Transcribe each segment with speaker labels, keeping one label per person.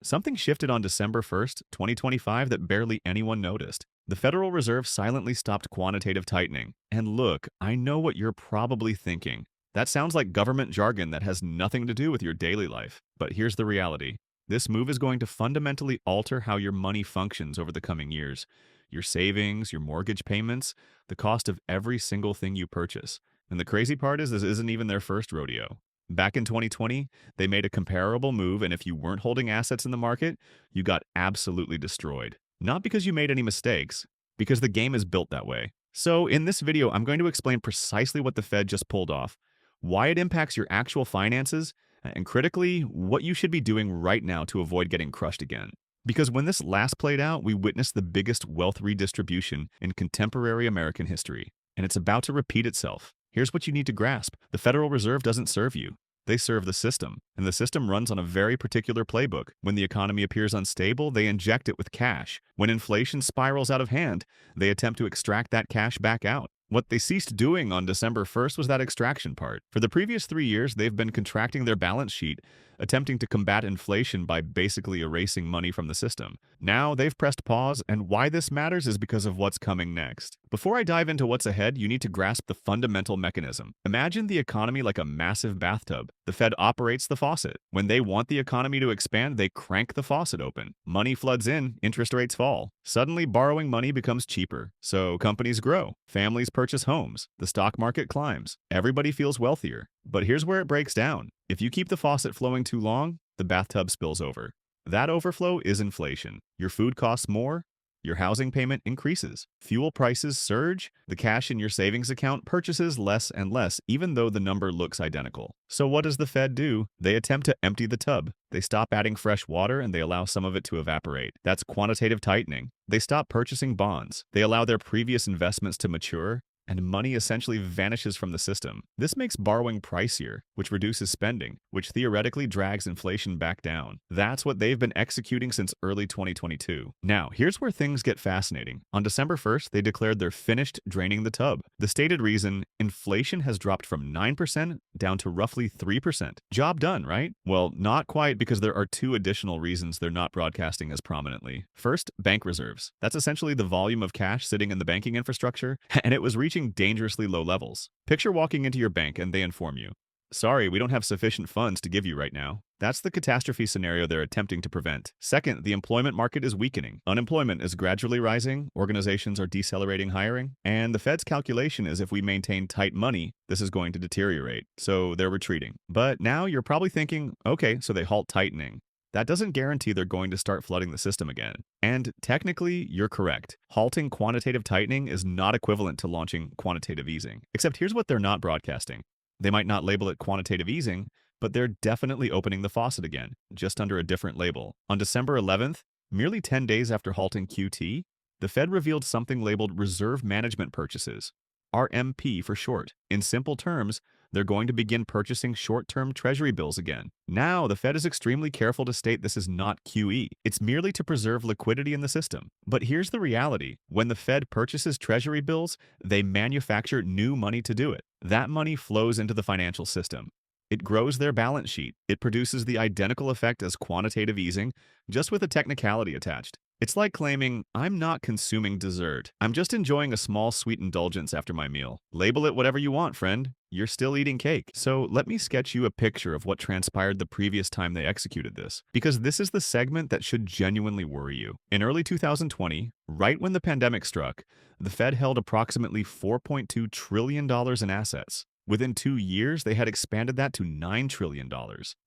Speaker 1: Something shifted on December 1st, 2025 that barely anyone noticed. The Federal Reserve silently stopped quantitative tightening. And look, I know what you're probably thinking. That sounds like government jargon that has nothing to do with your daily life. But here's the reality. This move is going to fundamentally alter how your money functions over the coming years. Your savings, your mortgage payments, the cost of every single thing you purchase. And the crazy part is, this isn't even their first rodeo. Back in 2020, they made a comparable move, and if you weren't holding assets in the market, you got absolutely destroyed. Not because you made any mistakes, because the game is built that way. So, in this video, I'm going to explain precisely what the Fed just pulled off, why it impacts your actual finances, and critically, what you should be doing right now to avoid getting crushed again. Because when this last played out, we witnessed the biggest wealth redistribution in contemporary American history, and it's about to repeat itself. Here's what you need to grasp. The Federal Reserve doesn't serve you. They serve the system, and the system runs on a very particular playbook. When the economy appears unstable, they inject it with cash. When inflation spirals out of hand, they attempt to extract that cash back out. What they ceased doing on December 1st was that extraction part. For the previous 3 years, they've been contracting their balance sheet, attempting to combat inflation by basically erasing money from the system. Now they've pressed pause, and why this matters is because of what's coming next. Before I dive into what's ahead, you need to grasp the fundamental mechanism. Imagine the economy like a massive bathtub. The Fed operates the faucet. When they want the economy to expand, they crank the faucet open. Money floods in, interest rates fall. Suddenly, borrowing money becomes cheaper. So companies grow. Families purchase homes. The stock market climbs. Everybody feels wealthier. But here's where it breaks down. If you keep the faucet flowing too long, the bathtub spills over. That overflow is inflation. Your food costs more. Your housing payment increases. Fuel prices surge. The cash in your savings account purchases less and less, even though the number looks identical. So what does the Fed do? They attempt to empty the tub. They stop adding fresh water and they allow some of it to evaporate. That's quantitative tightening. They stop purchasing bonds. They allow their previous investments to mature, and money essentially vanishes from the system. This makes borrowing pricier, which reduces spending, which theoretically drags inflation back down. That's what they've been executing since early 2022. Now, here's where things get fascinating. On December 1st, they declared they're finished draining the tub. The stated reason: inflation has dropped from 9% down to roughly 3%. Job done, right? Well, not quite, because there are two additional reasons they're not broadcasting as prominently. First, bank reserves. That's essentially the volume of cash sitting in the banking infrastructure, and it was reaching dangerously low levels. Picture walking into your bank and they inform you, "Sorry, we don't have sufficient funds to give you right now." That's the catastrophe scenario they're attempting to prevent. Second, the employment market is weakening. Unemployment is gradually rising, organizations are decelerating hiring, and the Fed's calculation is if we maintain tight money, this is going to deteriorate. So they're retreating. But now you're probably thinking, okay, so they halt tightening. That doesn't guarantee they're going to start flooding the system again. And technically, you're correct. Halting quantitative tightening is not equivalent to launching quantitative easing. Except here's what they're not broadcasting. They might not label it quantitative easing, but they're definitely opening the faucet again, just under a different label. On December 11th, merely 10 days after halting QT, the Fed revealed something labeled Reserve Management Purchases, RMP for short. In simple terms, they're going to begin purchasing short-term treasury bills again. Now, the Fed is extremely careful to state this is not QE. It's merely to preserve liquidity in the system. But here's the reality. When the Fed purchases treasury bills, they manufacture new money to do it. That money flows into the financial system. It grows their balance sheet. It produces the identical effect as quantitative easing, just with a technicality attached. It's like claiming, "I'm not consuming dessert. I'm just enjoying a small sweet indulgence after my meal." Label it whatever you want, friend. You're still eating cake. So let me sketch you a picture of what transpired the previous time they executed this, because this is the segment that should genuinely worry you. In early 2020, right when the pandemic struck, the Fed held approximately $4.2 trillion in assets. Within 2 years, they had expanded that to $9 trillion.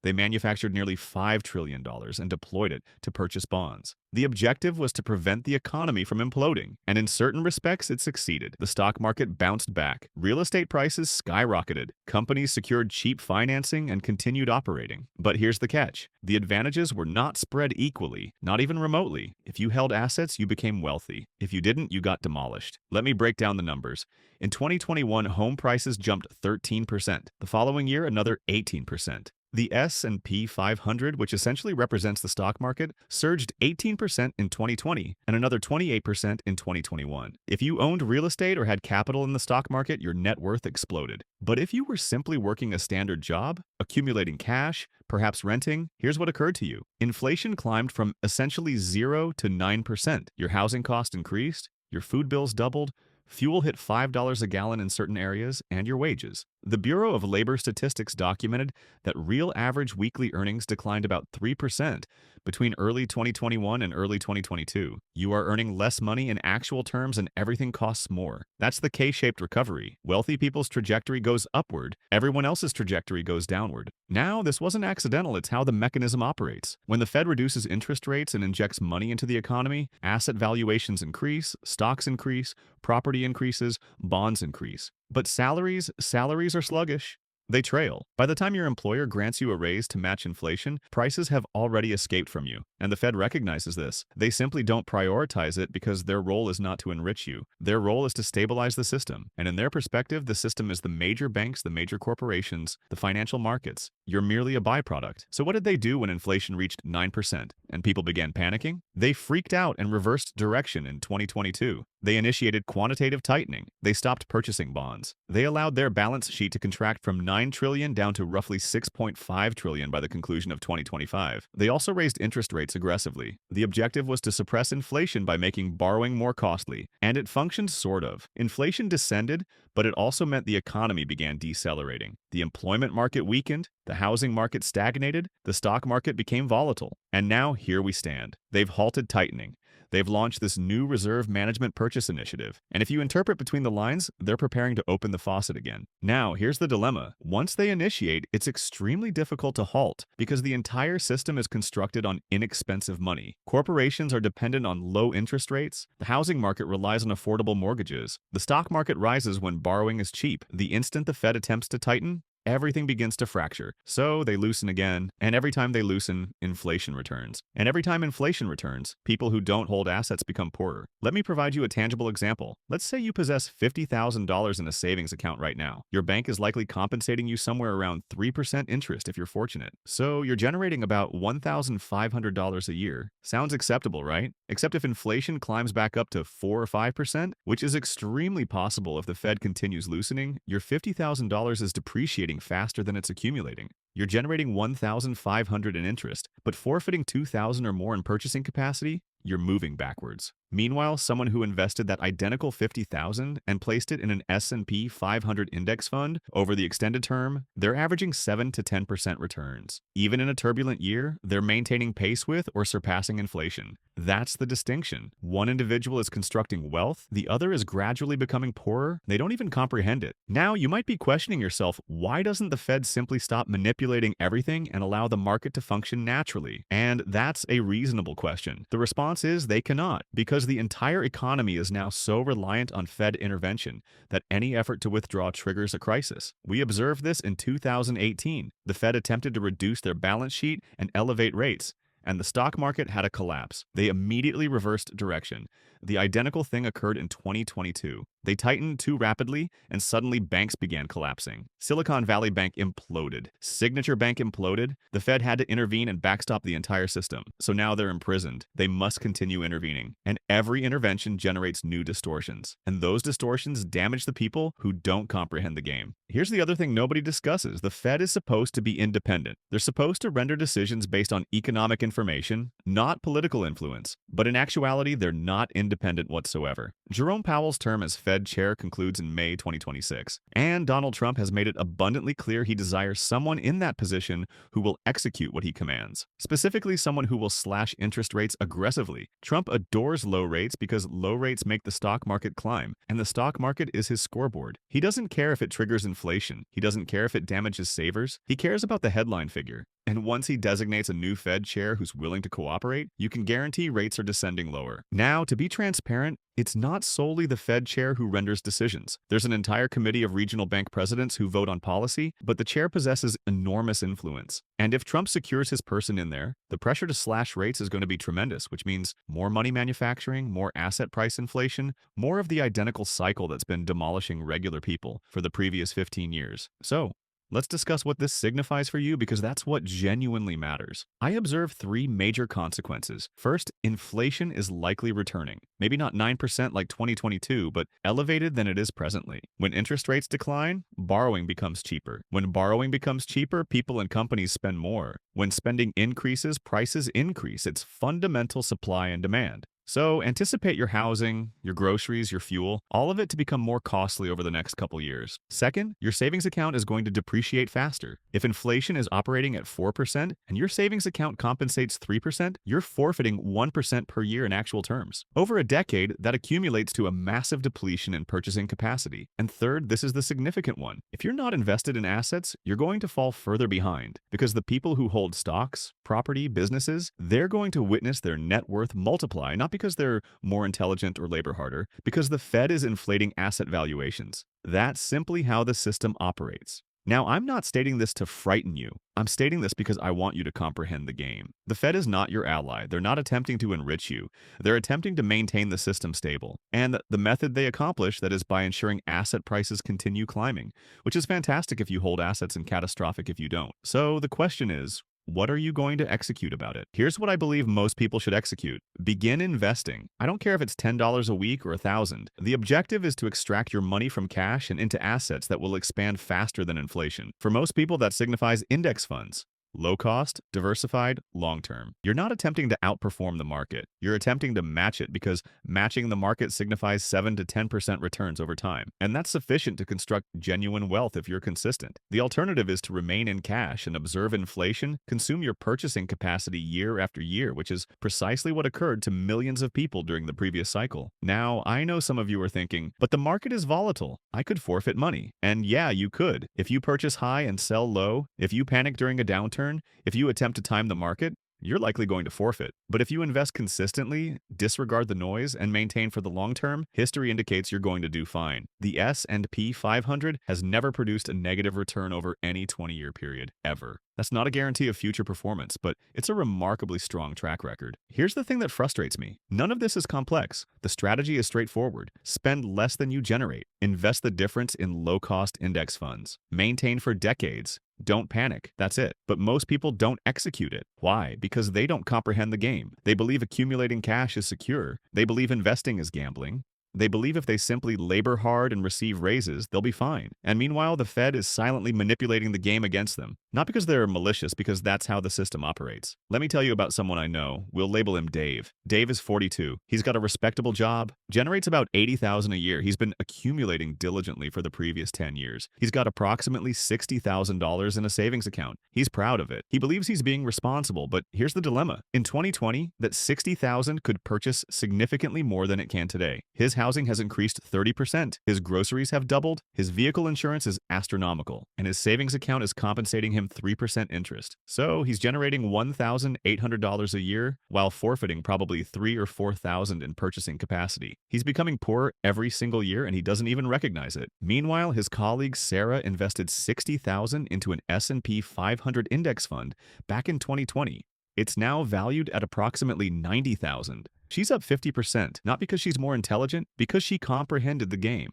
Speaker 1: They manufactured nearly $5 trillion and deployed it to purchase bonds. The objective was to prevent the economy from imploding, and in certain respects, it succeeded. The stock market bounced back. Real estate prices skyrocketed. Companies secured cheap financing and continued operating. But here's the catch. The advantages were not spread equally, not even remotely. If you held assets, you became wealthy. If you didn't, you got demolished. Let me break down the numbers. In 2021, home prices jumped 13%. The following year, another 18%. The S&P 500, which essentially represents the stock market, surged 18% in 2020 and another 28% in 2021. If you owned real estate or had capital in the stock market, your net worth exploded. But if you were simply working a standard job, accumulating cash, perhaps renting, here's what occurred to you. Inflation climbed from essentially 0 to 9%. Your housing cost increased, your food bills doubled, fuel hit $5 a gallon in certain areas, and your wages. The Bureau of Labor Statistics documented that real average weekly earnings declined about 3% between early 2021 and early 2022. You are earning less money in actual terms and everything costs more. That's the K-shaped recovery. Wealthy people's trajectory goes upward, everyone else's trajectory goes downward. Now, this wasn't accidental, it's how the mechanism operates. When the Fed reduces interest rates and injects money into the economy, asset valuations increase, stocks increase, property increases, bonds increase. But salaries are sluggish. They trail. By the time your employer grants you a raise to match inflation, prices have already escaped from you. And the Fed recognizes this. They simply don't prioritize it because their role is not to enrich you. Their role is to stabilize the system. And in their perspective, the system is the major banks, the major corporations, the financial markets. You're merely a byproduct. So what did they do when inflation reached 9% and people began panicking? They freaked out and reversed direction in 2022. They initiated quantitative tightening. They stopped purchasing bonds. They allowed their balance sheet to contract from $9 trillion down to roughly $6.5 trillion by the conclusion of 2025. They also raised interest rates aggressively. The objective was to suppress inflation by making borrowing more costly, and it functioned sort of. Inflation descended, but it also meant the economy began decelerating. The employment market weakened, the housing market stagnated, the stock market became volatile. And now here we stand. They've halted tightening. They've launched this new reserve management purchase initiative. And if you interpret between the lines, they're preparing to open the faucet again. Now, here's the dilemma. Once they initiate, it's extremely difficult to halt because the entire system is constructed on inexpensive money. Corporations are dependent on low interest rates. The housing market relies on affordable mortgages. The stock market rises when borrowing is cheap. The instant the Fed attempts to tighten, everything begins to fracture. So they loosen again, and every time they loosen, inflation returns. And every time inflation returns, people who don't hold assets become poorer. Let me provide you a tangible example. Let's say you possess $50,000 in a savings account right now. Your bank is likely compensating you somewhere around 3% interest if you're fortunate. So you're generating about $1,500 a year. Sounds acceptable, right? Except if inflation climbs back up to 4 or 5%, which is extremely possible if the Fed continues loosening, your $50,000 is depreciating faster than it's accumulating. You're generating $1,500 in interest, but forfeiting $2,000 or more in purchasing capacity, you're moving backwards. Meanwhile, someone who invested that identical $50,000 and placed it in an S&P 500 index fund over the extended term, they're averaging 7 to 10% returns. Even in a turbulent year, they're maintaining pace with or surpassing inflation. That's the distinction. One individual is constructing wealth, the other is gradually becoming poorer. They don't even comprehend it. Now, you might be questioning yourself, why doesn't the Fed simply stop manipulating everything and allow the market to function naturally? And that's a reasonable question. The response is they cannot, because the entire economy is now so reliant on Fed intervention that any effort to withdraw triggers a crisis. We observed this in 2018. The Fed attempted to reduce their balance sheet and elevate rates, and the stock market had a collapse. They immediately reversed direction. The identical thing occurred in 2022. They tightened too rapidly, and suddenly banks began collapsing. Silicon Valley Bank imploded. Signature Bank imploded. The Fed had to intervene and backstop the entire system. So now they're imprisoned. They must continue intervening. And every intervention generates new distortions. And those distortions damage the people who don't comprehend the game. Here's the other thing nobody discusses. The Fed is supposed to be independent. They're supposed to render decisions based on economic information, not political influence. But in actuality, they're not independent whatsoever. Jerome Powell's term as Fed chair concludes in May 2026, and Donald Trump has made it abundantly clear he desires someone in that position who will execute what he commands, specifically someone who will slash interest rates aggressively. Trump adores low rates because low rates make the stock market climb, and the stock market is his scoreboard. He doesn't care if it triggers inflation. He doesn't care if it damages savers. He cares about the headline figure. And once he designates a new Fed chair who's willing to cooperate, you can guarantee rates are descending lower. Now, to be transparent, it's not solely the Fed chair who renders decisions. There's an entire committee of regional bank presidents who vote on policy, but the chair possesses enormous influence. And if Trump secures his person in there, the pressure to slash rates is going to be tremendous, which means more money manufacturing, more asset price inflation, more of the identical cycle that's been demolishing regular people for the previous 15 years. So, Let's discuss what this signifies for you because that's what genuinely matters. I observe three major consequences. First, inflation is likely returning. Maybe not 9% like 2022, but elevated than it is presently. When interest rates decline, borrowing becomes cheaper. When borrowing becomes cheaper, people and companies spend more. When spending increases, prices increase. It's fundamental supply and demand. So anticipate your housing, your groceries, your fuel, all of it to become more costly over the next couple years. Second, your savings account is going to depreciate faster. If inflation is operating at 4% and your savings account compensates 3%, you're forfeiting 1% per year in actual terms. Over a decade, that accumulates to a massive depletion in purchasing capacity. And third, this is the significant one. If you're not invested in assets, you're going to fall further behind because the people who hold stocks, property, businesses, they're going to witness their net worth multiply, not because they're more intelligent or labor harder, because the Fed is inflating asset valuations. That's simply how the system operates. Now, I'm not stating this to frighten you. I'm stating this because I want you to comprehend the game. The Fed is not your ally. They're not attempting to enrich you. They're attempting to maintain the system stable. And the method they accomplish that is by ensuring asset prices continue climbing, which is fantastic if you hold assets and catastrophic if you don't. So the question is, what are you going to execute about it? Here's what I believe most people should execute. Begin investing. I don't care if it's $10 a week or $1,000. The objective is to extract your money from cash and into assets that will expand faster than inflation. For most people, that signifies index funds. Low cost, diversified, long-term. You're not attempting to outperform the market. You're attempting to match it because matching the market signifies 7 to 10% returns over time. And that's sufficient to construct genuine wealth if you're consistent. The alternative is to remain in cash and observe inflation, consume your purchasing capacity year after year, which is precisely what occurred to millions of people during the previous cycle. Now, I know some of you are thinking, but the market is volatile. I could forfeit money. And yeah, you could. If you purchase high and sell low, if you panic during a downturn, if you attempt to time the market, you're likely going to forfeit. But if you invest consistently, disregard the noise, and maintain for the long term, history indicates you're going to do fine. The S&P 500 has never produced a negative return over any 20-year period, ever. That's not a guarantee of future performance, but it's a remarkably strong track record. Here's the thing that frustrates me. None of this is complex. The strategy is straightforward. Spend less than you generate. Invest the difference in low-cost index funds. Maintain for decades. Don't panic. That's it. But most people don't execute it. Why? Because they don't comprehend the game. They believe accumulating cash is secure. They believe investing is gambling. They believe if they simply labor hard and receive raises, they'll be fine. And meanwhile, the Fed is silently manipulating the game against them. Not because they're malicious, because that's how the system operates. Let me tell you about someone I know. We'll label him Dave. Dave is 42. He's got a respectable job, generates about $80,000 a year. He's been accumulating diligently for the previous 10 years. He's got approximately $60,000 in a savings account. He's proud of it. He believes he's being responsible, but here's the dilemma. In 2020, that $60,000 could purchase significantly more than it can today. His housing has increased 30%. His groceries have doubled. His vehicle insurance is astronomical, and his savings account is compensating him 3% interest. So he's generating $1,800 a year while forfeiting probably $3,000 or $4,000 in purchasing capacity. He's becoming poorer every single year, and he doesn't even recognize it. Meanwhile, his colleague Sarah invested $60,000 into an S&P 500 index fund back in 2020. It's now valued at approximately $90,000. She's up 50%, not because she's more intelligent, because she comprehended the game.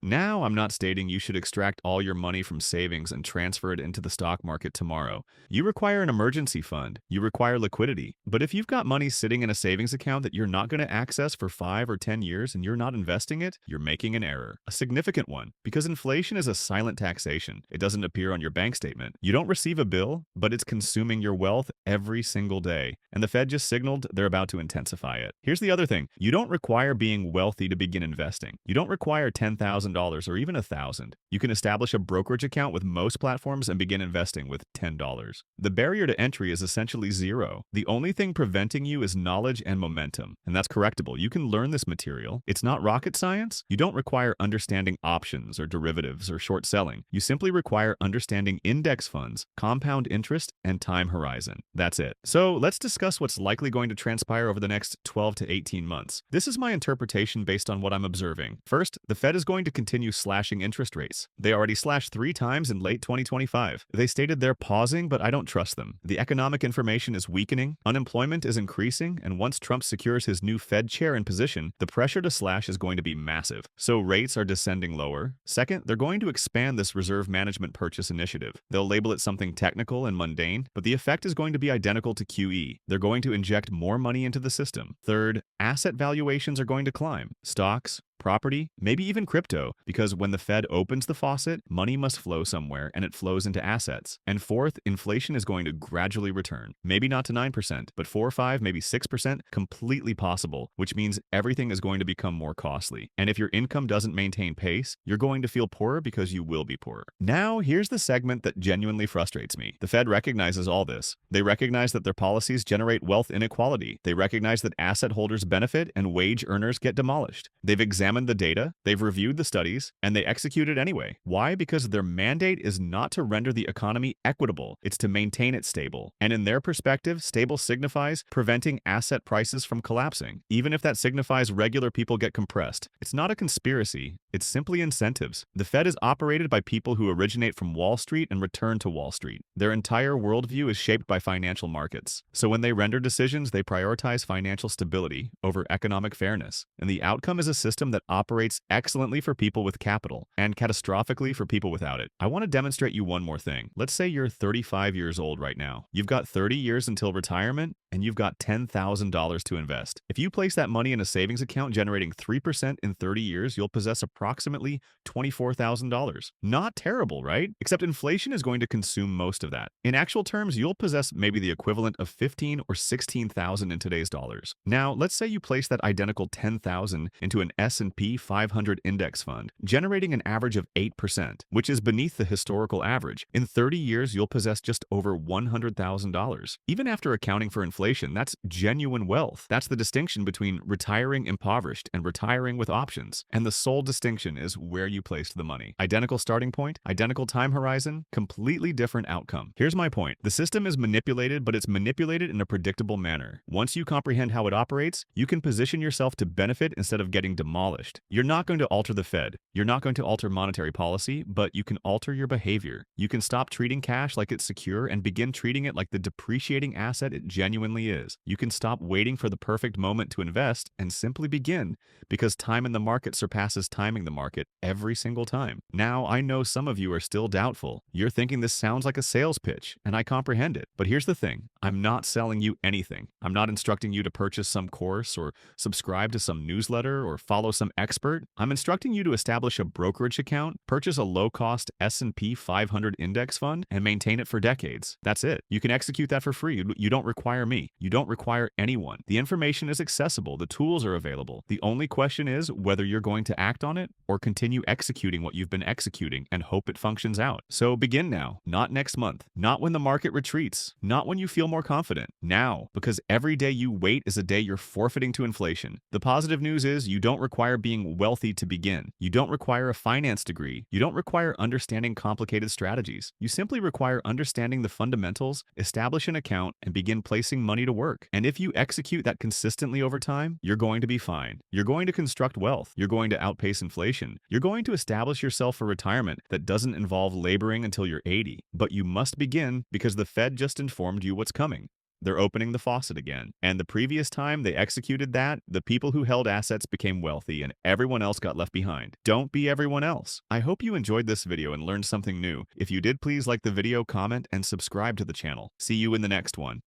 Speaker 1: Now, I'm not stating you should extract all your money from savings and transfer it into the stock market tomorrow. You require an emergency fund. You require liquidity. But if you've got money sitting in a savings account that you're not going to access for 5 or 10 years and you're not investing it, you're making an error. A significant one. Because inflation is a silent taxation. It doesn't appear on your bank statement. You don't receive a bill, but it's consuming your wealth every single day. And the Fed just signaled they're about to intensify it. Here's the other thing. You don't require being wealthy to begin investing. You don't require $10,000 or even $1,000. You can establish a brokerage account with most platforms and begin investing with $10. The barrier to entry is essentially zero. The only thing preventing you is knowledge and momentum, and that's correctable. You can learn this material. It's not rocket science. You don't require understanding options or derivatives or short selling. You simply require understanding index funds, compound interest, and time horizon. That's it. So let's discuss what's likely going to transpire over the next 12 to 18 months. This is my interpretation based on what I'm observing. First, the Fed is going to continue slashing interest rates. They already slashed 3 times in late 2025. They stated they're pausing, but I don't trust them. The economic information is weakening, unemployment is increasing, and once Trump secures his new Fed chair in position, the pressure to slash is going to be massive. So rates are descending lower. Second, they're going to expand this reserve management purchase initiative. They'll label it something technical and mundane, but the effect is going to be identical to QE. They're going to inject more money into the system. Third, asset valuations are going to climb. Stocks, property, maybe even crypto, because when the Fed opens the faucet, money must flow somewhere and it flows into assets. And fourth, inflation is going to gradually return. Maybe not to 9%, but 4 or 5, maybe 6%, completely possible, which means everything is going to become more costly. And if your income doesn't maintain pace, you're going to feel poorer because you will be poorer. Now, here's the segment that genuinely frustrates me. The Fed recognizes all this. They recognize that their policies generate wealth inequality. They recognize that asset holders benefit and wage earners get demolished. They've examined the data, they've reviewed the studies, and they execute it anyway. Why? Because their mandate is not to render the economy equitable, it's to maintain it stable. And in their perspective, stable signifies preventing asset prices from collapsing, even if that signifies regular people get compressed. It's not a conspiracy, it's simply incentives. The Fed is operated by people who originate from Wall Street and return to Wall Street. Their entire worldview is shaped by financial markets. So when they render decisions, they prioritize financial stability over economic fairness. And the outcome is a system that operates excellently for people with capital and catastrophically for people without it. I want to demonstrate you one more thing. Let's say you're 35 years old right now. You've got 30 years until retirement, and you've got $10,000 to invest. If you place that money in a savings account generating 3% in 30 years, you'll possess approximately $24,000. Not terrible, right? Except inflation is going to consume most of that. In actual terms, you'll possess maybe the equivalent of $15,000 or $16,000 in today's dollars. Now, let's say you place that identical $10,000 into an S&P 500 index fund, generating an average of 8%, which is beneath the historical average. In 30 years, you'll possess just over $100,000. Even after accounting for inflation, that's genuine wealth. That's the distinction between retiring impoverished and retiring with options. And the sole distinction is where you placed the money. Identical starting point, identical time horizon, completely different outcome. Here's my point. The system is manipulated, but it's manipulated in a predictable manner. Once you comprehend how it operates, you can position yourself to benefit instead of getting demolished. You're not going to alter the Fed. You're not going to alter monetary policy, but you can alter your behavior. You can stop treating cash like it's secure and begin treating it like the depreciating asset it genuinely is. You can stop waiting for the perfect moment to invest and simply begin, because time in the market surpasses timing the market every single time. Now, I know some of you are still doubtful. You're thinking this sounds like a sales pitch, and I comprehend it. But here's the thing. I'm not selling you anything. I'm not instructing you to purchase some course or subscribe to some newsletter or follow some expert. I'm instructing you to establish a brokerage account, purchase a low-cost S&P 500 index fund, and maintain it for decades. That's it. You can execute that for free. You don't require me. You don't require anyone. The information is accessible. The tools are available. The only question is whether you're going to act on it or continue executing what you've been executing and hope it functions out. So begin now, not next month, not when the market retreats, not when you feel more confident. Now, because every day you wait is a day you're forfeiting to inflation. The positive news is you don't require being wealthy to begin. You don't require a finance degree. You don't require understanding complicated strategies. You simply require understanding the fundamentals, establish an account, and begin placing money to work. And if you execute that consistently over time, you're going to be fine. You're going to construct wealth. You're going to outpace inflation. You're going to establish yourself for retirement that doesn't involve laboring until you're 80. But you must begin because the Fed just informed you what's coming. They're opening the faucet again. And the previous time they executed that, the people who held assets became wealthy and everyone else got left behind. Don't be everyone else. I hope you enjoyed this video and learned something new. If you did, please like the video, comment, and subscribe to the channel. See you in the next one.